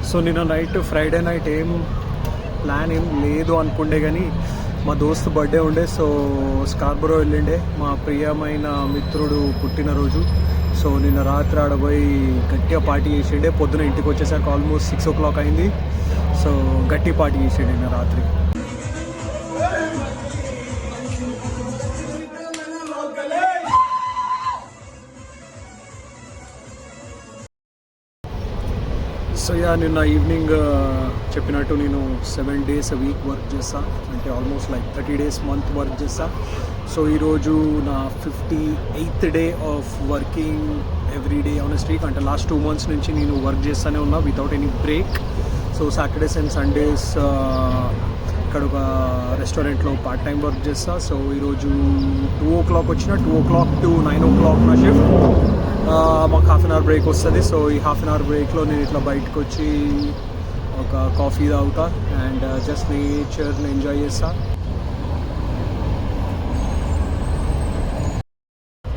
So నిన్న night Friday night ఏం plan ఏం లేదు అనుకుండే కానీ మా దోస్త్ బర్త్డే ఉండే. సో స్కార్బరో వెళ్ళిండే, మా ప్రియమైన మిత్రుడు పుట్టినరోజు. సో నిన్న రాత్రి ఆడపోయి గట్టిగా పార్టీ చేసిండే. పొద్దున ఇంటికి వచ్చేసరికి ఆల్మోస్ట్ 6 o'clock అయింది. సో గట్టి పార్టీ చేసిండే నిన్న రాత్రి. సో నిన్న ఈవినింగ్ చెప్పినట్టు నేను 7 days a week వర్క్ చేస్తా, అంటే almost like 30 days month work చేస్తా. సో ఈరోజు నా 58th day of working every day on streak. అంటే లాస్ట్ 2 months నుంచి నేను వర్క్ చేస్తూనే ఉన్నా without any break. So Saturdays and Sundays ఇక్కడ ఒక రెస్టారెంట్లో పార్ట్ టైం వర్క్ చేస్తా. సో ఈరోజు 2 o'clock వచ్చిన, 2 o'clock to 9 o'clock నా షిఫ్ట్. మాకు 1/2 an hour బ్రేక్ వస్తుంది. సో ఈ 1/2 an hour బ్రేక్లో నేను ఇట్లా బయటకు వచ్చి ఒక కాఫీ తాగుతా అండ్ జస్ట్ నేచర్ని ఎంజాయ్ చేస్తా.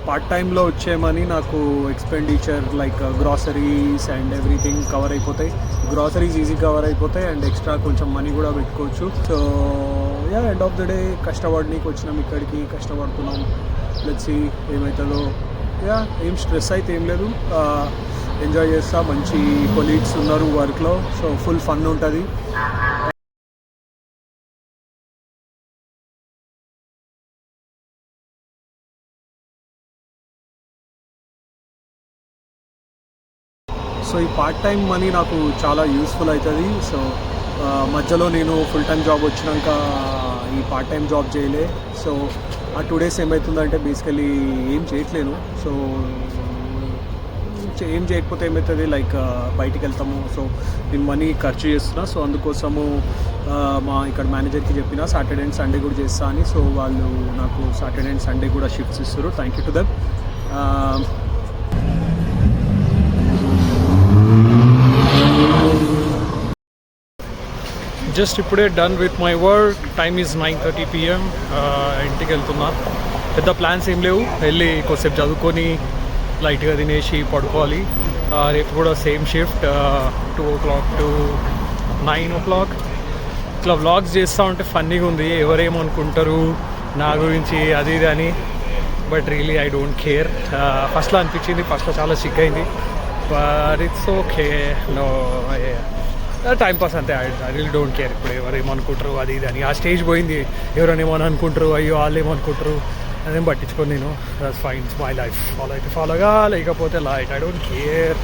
పార్ట్ టైంలో వచ్చే మనీ నాకు expenditure like groceries and everything cover అయిపోతాయి. గ్రాసరీస్ ఈజీ కవర్ అయిపోతాయి అండ్ ఎక్స్ట్రా కొంచెం మనీ కూడా పెట్టుకోవచ్చు. So end of the day కష్టపడనీకి వచ్చినాం, ఇక్కడికి కష్టపడుతున్నాం. లెట్స్ సీ ఏమవుతుందో. ఏం స్ట్రెస్ అయితే ఏం లేదు, ఎంజాయ్ చేస్తా. మంచి కొలీగ్స్ ఉన్నారు వర్క్లో, సో ఫుల్ ఫన్ ఉంటుంది. సో ఈ పార్ట్ టైం మనీ నాకు చాలా యూస్ఫుల్ అవుతుంది. సో మధ్యలో నేను ఫుల్ టైం జాబ్ వచ్చినాక ఈ పార్ట్ టైం జాబ్ చేయలే. సో ఆ 2 days ఏమవుతుందంటే బేసికలీ ఏం చేయట్లేను. సో ఏం చేయకపోతే ఏమవుతుంది, లైక్ బయటికి వెళ్తాము. సో నేను మనీ ఖర్చు చేస్తున్నా. సో అందుకోసము మా ఇక్కడ మేనేజర్కి చెప్పిన సాటర్డే అండ్ సండే కూడా చేస్తా అని. సో వాళ్ళు నాకు సాటర్డే అండ్ సండే కూడా షిఫ్ట్స్ ఇస్తారు. Thank you to them. Just ఇప్పుడే done with my work. Time is 9:30 PM. ఇంటికి వెళ్తున్నా. పెద్ద ప్లాన్స్ ఏం లేవు, వెళ్ళి కొద్దిసేపు చదువుకొని లైట్గా తినేసి పడుకోవాలి. రేపు కూడా same shift 2 o'clock to 9 o'clock. ఇట్లా వ్లాగ్స్ చేస్తూ ఉంటే ఫన్నీగా ఉంది. ఎవరేమనుకుంటారు నా గురించి అది ఇది అని, but really I don't care. ఫస్ట్లో అనిపించింది, ఫస్ట్లో చాలా సిక్ అయింది, but it's okay. No time pass అంతే. I real don't care. ఇప్పుడు ఎవరేమనుకుంటారు అది ఇది అని. ఆ స్టేజ్ పోయింది. ఎవరైనా ఏమని అనుకుంటారు, అయ్యో వాళ్ళు ఏమనుకుంటారు అదేం పట్టించుకొని నేను that's fine, it's my life. Follow అయితే ఫాలోగా, లేకపోతే లైక్ ఐ డోంట్ కేర్.